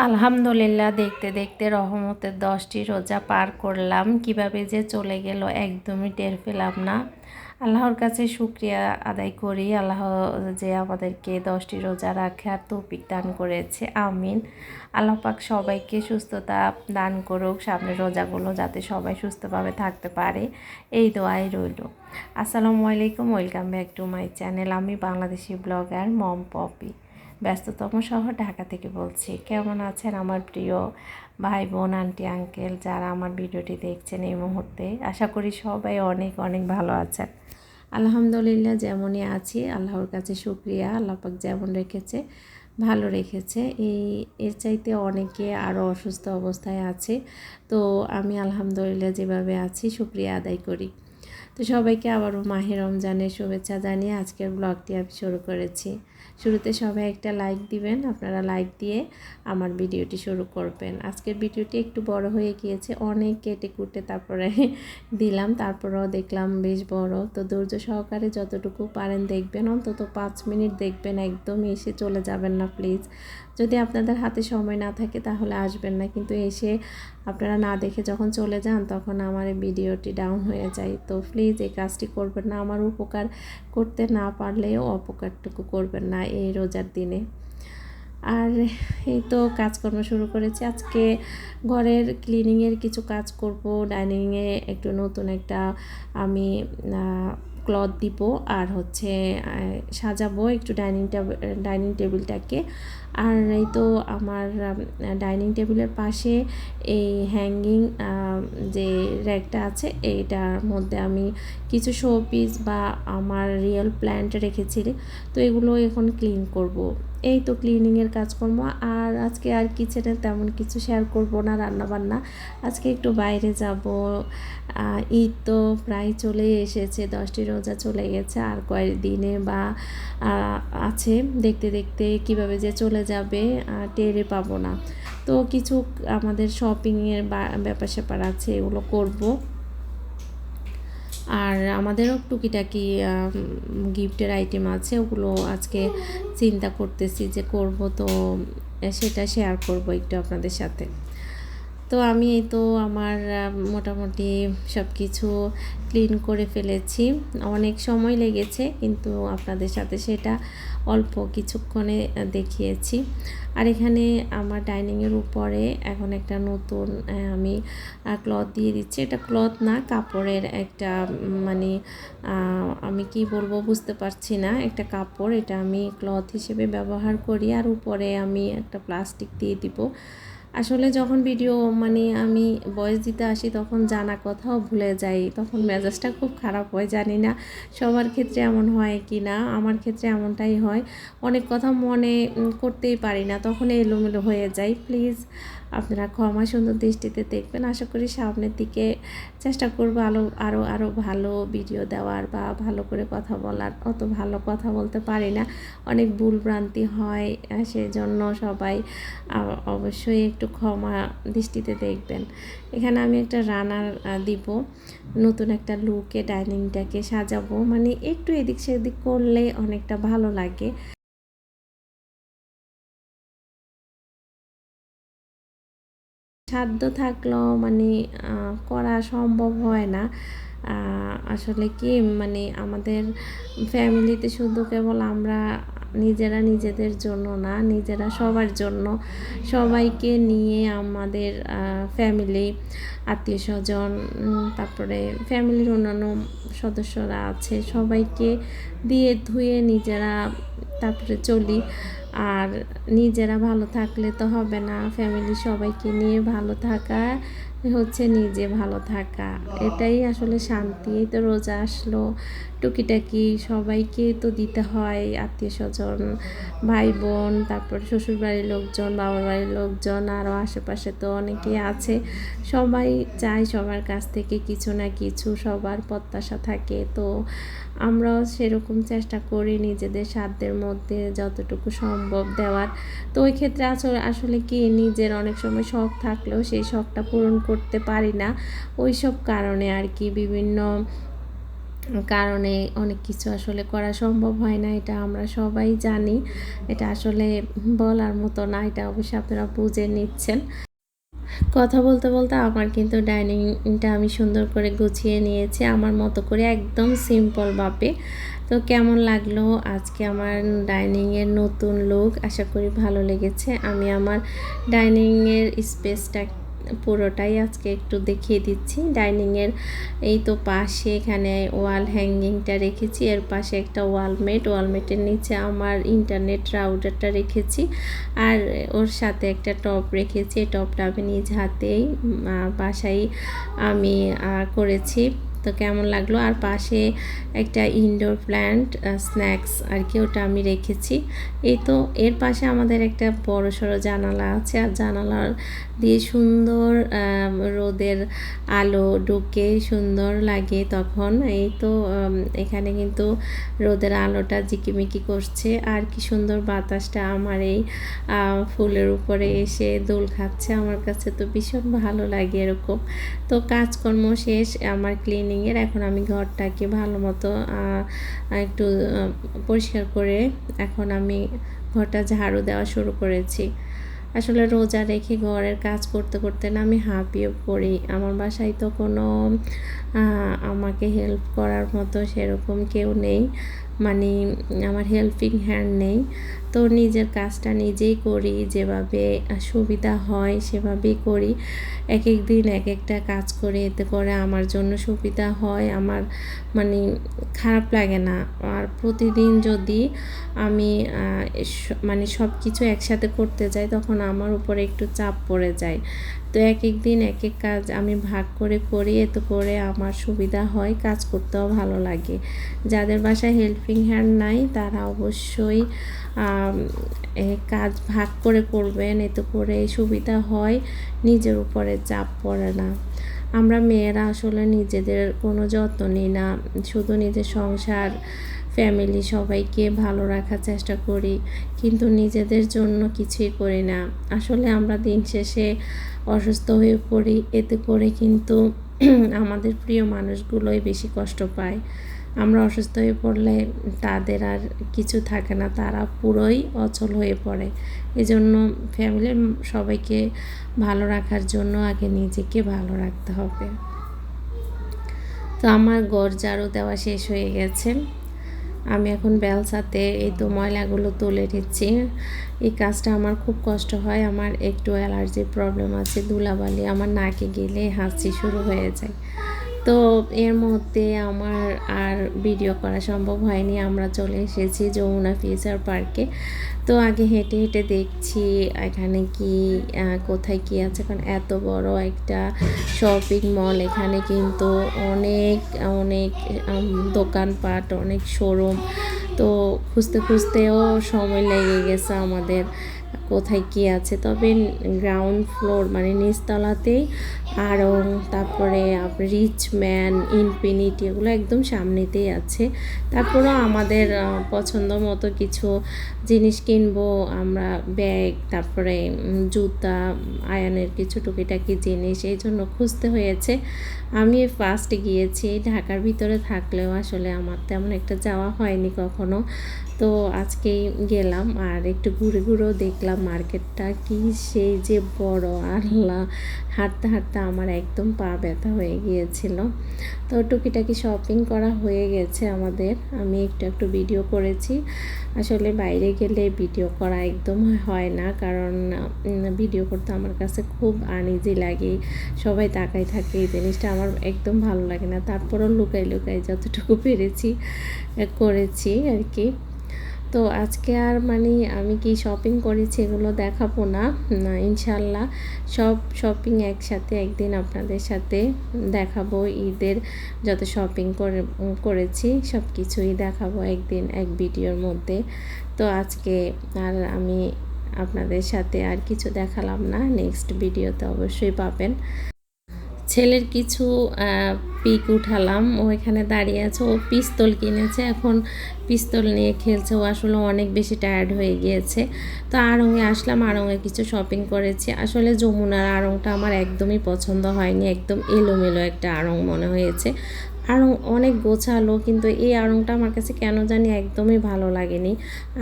আলহামদুলিল্লাহ, দেখতে দেখতে রহমতের 10টি রোজা পার করলাম। কিভাবে যে চলে গেল একদমই টের পেলাম না। আল্লাহর কাছে শুকরিয়া আদায় করি, আল্লাহ যে আমাদেরকে 10টি রোজা রাখার তৌফিক দান করেছে। আমিন। আল্লাহ পাক সবাইকে সুস্থতা দান করুক, সামনের রোজাগুলো যাতে সবাই সুস্থভাবে থাকতে পারে, এই দোয়াই রইল। আসসালামু আলাইকুম, welcome back to my channel. আমি বাংলাদেশি ব্লগার মম পপি, ব্যস্ততম শহর ঢাকা থেকে বলছি। কেমন আছেন আমার প্রিয় ভাই বোন, আন্টি আঙ্কেল, যারা আমার ভিডিওটি দেখছেন এই মুহূর্তে? আশা করি সবাই অনেক অনেক ভালো আছেন। আলহামদুলিল্লাহ, যেমনই আছি আল্লাহর কাছে শুকরিয়া। আল্লাহ পাক যেমন রেখেছে ভালো রেখেছে। এর চাইতে অনেকে আরও অসুস্থ অবস্থায় আছে, তো আমি আলহামদুলিল্লাহ যেভাবে আছি শুকরিয়া আদায় করি। তো সবাইকে আবারও মাহে রমজানের শুভেচ্ছা জানিয়ে আজকের ব্লগটি আমি শুরু করেছি। শুরুতে সবাই একটা লাইক দিবেন, আপনারা লাইক দিয়ে আমার ভিডিওটি শুরু করবেন। আজকের ভিডিওটি একটু বড় হয়ে গিয়েছে, অনেক কেটে কুটে তারপরে দিলাম, তারপরেও দেখলাম বেশ বড়। তো ধৈর্য সহকারে যতটুকু পারেন দেখবেন, অন্তত 5 মিনিট দেখবেন, একদমই এসে চলে যাবেন না প্লিজ। যদি আপনাদের হাতে সময় না থাকে তাহলে আসবেন না, কিন্তু এসে আপনারা না দেখে যখন চলে যান তখন আমার ভিডিওটি ডাউন হয়ে যায়। তো প্লিজ এই কাজটি করবেন না। আমার উপকার করতে না পারলেও অপকারটুকু করবেন না এই রোজার দিনে। আর এই তো কাজকর্ম শুরু করেছি আজকে। ঘরের ক্লিনিংয়ের কিছু কাজ করব, ডাইনিংয়ে একটু নতুন একটা আমি ক্লথ দিব, আর হচ্ছে সাজাবো একটু ডাইনিং টেবিলটাকে। আর এই তো আমার ডাইনিং টেবিলের পাশে এই হ্যাঙ্গিং যে র্যাকটা আছে, এইটার মধ্যে আমি কিছু শো পিস বা আমার রিয়েল প্ল্যান্ট রেখেছি, তো এগুলো এখন ক্লিন করব। এই তো ক্লিনিংয়ের কাজকর্ম। আর আজকে আর কিচেনে তেমন কিছু শেয়ার করব না, রান্নাবান্না। আজকে একটু বাইরে যাব। ঈদ তো প্রায় চলে এসেছে, 10টি রোজা চলে গেছে, আর কয়েকদিনে বা আছে। দেখতে দেখতে কিভাবে যে চলে যাবে টেরে পাবো না। তো কিছু আমাদের শপিংয়ের ব্যাপার স্যাপার আছে, এগুলো করব। আর আমাদেরও টুকিটাকি গিফটের আইটেম আছে, ওগুলো আজকে চিন্তা করতেছি যে করব, তো সেটা শেয়ার করব একটু আপনাদের সাথে। তো আমি এই তো আমার মোটামুটি সব কিছু ক্লিন করে ফেলেছি। অনেক সময় লেগেছে, কিন্তু আপনাদের সাথে সেটা অল্প কিছুক্ষণে দেখিয়েছি। আর এখানে আমার ডাইনিংয়ের উপরে এখন একটা নতুন আমি ক্লথ দিয়ে দিচ্ছি। এটা ক্লথ না, কাপড়ের একটা মানে আমি কি বলবো বুঝতে পারছি না, একটা কাপড়। এটা আমি ক্লথ হিসেবে ব্যবহার করি, আর উপরে আমি একটা প্লাস্টিক দিয়ে দিব। আসলে যখন ভিডিও আমি ভয়েস দিতে আসি তখন জানা কথাও ভুলে যাই, তখন মেজাজটা খুব খারাপ হয়। জানি না সবার ক্ষেত্রে এমন হয় কি না, আমার ক্ষেত্রে এমনটাই হয়। অনেক কথা মনে করতেই পারি না, তখন এলোমেলো হয়ে যায়। প্লিজ আপনারা ক্ষমা সুন্দর দৃষ্টিতে দেখবেন। আশা করি সামনের দিকে চেষ্টা করবো আরও ভালো ভিডিও দেওয়ার বা ভালো করে কথা বলার। অত ভালো কথা বলতে পারি না, অনেক ভুল ভ্রান্তি হয়, সেজন্য সবাই অবশ্যই একটু ক্ষমা দৃষ্টিতে দেখবেন। এখানে আমি একটা রানার দিব, নতুন একটা লুকে ডাইনিংটাকে সাজাবো, একটু এদিক সেদিক করলে অনেকটা ভালো লাগে। সাধ্য থাকলেও করা সম্ভব হয় না। আসলে কি আমাদের ফ্যামিলিতে শুধু কেবল আমরা নিজেরা নিজেদের জন্য না, নিজেরা সবার জন্য, সবাইকে নিয়ে আমাদের ফ্যামিলি, আত্মীয় স্বজন, তারপরে ফ্যামিলির অন্যান্য সদস্যরা আছে, সবাইকে দিয়ে ধুয়ে নিজেরা তারপরে চলি। আর নিজেরা ভালো থাকলে তো হবে না, ফ্যামিলির সবাইকে নিয়ে ভালো থাকা হচ্ছে নিজে ভালো থাকা, এটাই আসলে শান্তি। এই তো রোজা আসলো, টুকিটাকি সবাইকে তো দিতে হয়, আত্মীয় স্বজন, ভাই বোন, তারপর শ্বশুরবাড়ির লোকজন, বাবার বাড়ির লোকজন, আরও আশেপাশে তো অনেকেই আছে। সবাই চায় সবার কাছ থেকে কিছু না কিছু, সবার প্রত্যাশা থাকে। তো আমরাও সেরকম চেষ্টা করি নিজেদের সাধ্যের মধ্যে যতটুকু সম্ভব দেওয়ার। তো ওই ক্ষেত্রে আসলে কি নিজের অনেক সময় শখ থাকলেও সেই শখটা পূরণ করতে পারি না, ওই সব কারণে আর কি বিভিন্ন কারণে অনেক কিছু আসলে করা সম্ভব হয় না, এটা আমরা সবাই জানি। এটা আসলে বলার মতো না, এটা অবশ্যই আপনারা বুঝে নিচ্ছেন। কথা বলতে বলতে আমার কিন্তু ডাইনিংটা আমি সুন্দর করে গুছিয়ে নিয়েছি আমার মতো করে, একদম সিম্পলভাবে। তো কেমন লাগলো আজকে আমার ডাইনিংয়ের নতুন লুক? আশা করি ভালো লেগেছে। আমি আমার ডাইনিংয়ের স্পেসটা পুরোটাই আজকে একটু দেখিয়ে দিচ্ছি। ডাইনিংয়ের এই তো পাশে এখানে ওয়াল হ্যাঙ্গিংটা রেখেছি, এর পাশে একটা ওয়ালমেটের নিচে আমার ইন্টারনেট রাউটারটা রেখেছি, আর ওর সাথে একটা টব রেখেছি। এই টবটা আমি নিজ হাতেই বাসায় আমি করেছি। তো কেমন লাগলো? আর পাশে একটা ইনডোর প্ল্যান্ট স্ন্যাক্স আর কি, ওটা আমি রেখেছি। এই তো এর পাশে আমাদের একটা বড় সড়ো জানালা আছে, আর জানালা দিয়ে সুন্দর রোদের আলো ঢুকে সুন্দর লাগে তখন। এই তো এখানে কিন্তু রোদের আলোটা ঝিকিমিকি করছে, আর কি সুন্দর বাতাসটা আমার এই ফুলের উপরে এসে দোল খাচ্ছে। আমার কাছে তো ভীষণ ভালো লাগে এরকম। তো কাজকর্ম শেষ আমার ক্লিনিংয়ের, এখন আমি ঘরটাকে ভালো মতো একটু পরিষ্কার করে এখন আমি ঘরটা ঝাড়ু দেওয়া শুরু করেছি। আসলে রোজা রেখে ঘরের কাজ করতে করতে না আমি হাঁপিয়ে পড়ি। আমার বাসায় তো কোনো আমাকে হেল্প করার মতো সেরকম কেউ নেই, মানে আমার হেল্পিং হ্যান্ড নেই। তো নিজের কাজটা নিজেই করি, যেভাবে সুবিধা হয় সেভাবেই করি। এক এক দিন এক একটা কাজ করে, এতে করে আমার জন্য সুবিধা হয়, আমার মানে খারাপ লাগে না। আর প্রতিদিন যদি আমি মানে সব কিছু একসাথে করতে যাই তখন আমার উপরে একটু চাপ পড়ে যায়। তো এক এক দিন এক এক কাজ আমি ভাগ করে করি, এতে করে আমার সুবিধা হয়, কাজ করতেও ভালো লাগে। যাদের বাসায় হেল্পিং হ্যান্ড নাই তারা অবশ্যই কাজ ভাগ করে করবেন, এতে করে সুবিধা হয়, নিজের উপরে চাপ পড়ে না। আমরা মেয়েরা আসলে নিজেদের কোনো যত্ন নিই না, শুধু নিজের সংসার ফ্যামিলি সবাইকে ভালো রাখার চেষ্টা করি, কিন্তু নিজেদের জন্য কিছুই করি না। আসলে আমরা দিন শেষে অসুস্থ হয়ে পড়ি, এতে করে কিন্তু আমাদের প্রিয় মানুষগুলোই বেশি কষ্ট পায়। আমরা অসুস্থ হয়ে পড়লে তাদের আর কিছু থাকে না, তারা পুরোই অচল হয়ে পড়ে। এজন্য ফ্যামিলির সবাইকে ভালো রাখার জন্য আগে নিজেকে ভালো রাখতে হবে। তো আমার ঘর ঝাড়ু দেওয়া শেষ হয়ে গেছে, আমি এখন বেলসাতে এই তো ময়লাগুলো তুলে নিচ্ছি। এই কাজটা আমার খুব কষ্ট হয়, আমার একটু অ্যালার্জির প্রবলেম আছে, ধুলাবালি আমার নাকে গেলে হাঁচি শুরু হয়ে যায়। তো এর মধ্যে আমার আর ভিডিও করা সম্ভব হয়নি। আমরা চলে এসেছি যমুনা ফিউচার পার্কে। তো আগে হেঁটে হেঁটে দেখছি এখানে কি কোথায় কি আছে, কারণ এত বড় একটা শপিং মল, এখানে কিন্তু অনেক অনেক দোকানপাট, অনেক শোরুম। তো খুঁজতে খুঁজতেও সময় লেগে গেছে আমাদের কোথায় কি আছে। তবে গ্রাউন্ড ফ্লোর মানে নিচতলাতেই আড়ং, তারপরে রিচম্যান, ইনফিনিটি, এগুলো একদম সামনেতেই আছে। তারপরেও আমাদের পছন্দ মতো কিছু জিনিস কিনবো আমরা, ব্যাগ, তারপরে জুতা, আয়ানের কিছু টুকিটাকি জিনিস, এই জন্য খুঁজতে হয়েছে। আমি ফার্স্ট গিয়েছি, ঢাকার ভিতরে থাকলেও আসলে আমার তেমন একটা যাওয়া হয়নি কখনো। তো আজকেই গেলাম আর একটু ঘুরে ঘুরেও দেখলাম মার্কেটটা কি সেই যে বড়, আল্লাহ, হাঁটতে হাঁটতে আমার একদম পা ব্যথা হয়ে গিয়েছিল। তো টুকিটাকি শপিং করা হয়ে গেছে আমাদের, আমি একটু একটু ভিডিও করেছি। আসলে বাইরে গেলে ভিডিও করা একদম হয় না, কারণ ভিডিও করতে আমার কাছে খুব আনইজি লাগে, সবাই তাকাই থাকে, এই জিনিসটা আমার একদম ভালো লাগে না। তারপরও লুকাই লুকাই যতটুকু পেরেছি করেছি আর কি। তো আজকে আর মানে আমি কি শপিং করেছি এগুলো দেখাবো না, ইনশাল্লাহ সব শপিং একসাথে একদিন আপনাদের সাথে দেখাবো। ঈদের যত শপিং করেছি সব কিছুই দেখাবো একদিন এক ভিডিওর মধ্যে। তো আজকে আর আমি আপনাদের সাথে আর কিছু দেখালাম না, নেক্সট ভিডিওতে অবশ্যই পাবেন। ছেলের কিছু পিক উঠালাম, ও এখানে দাঁড়িয়ে আছে, ও পিস্তল কিনেছে, এখন পিস্তল নিয়ে খেলছে। ও আসলে অনেক বেশি টায়ার্ড হয়ে গিয়েছে। তো আড়ংয়ে আসলাম, আড়ংয়ে কিছু শপিং করেছি। আসলে যমুনার আড়ংটা আমার একদমই পছন্দ হয়নি, একদম এলোমেলো একটা আড়ং মনে হয়েছে। আড়ং অনেক গোছালো, কিন্তু এই আড়ংটা আমার কাছে কেন জানি একদমই ভালো লাগেনি।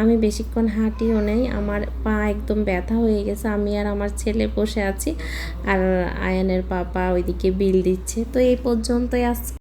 আমি বেশিক্ষণ হাঁটিও নেই, আমার পা একদম ব্যথা হয়ে গেছে। আমি আর আমার ছেলে বসে আছি, আর আয়ানের পাপা ওইদিকে বিল দিচ্ছে। তো এই পর্যন্তই আজ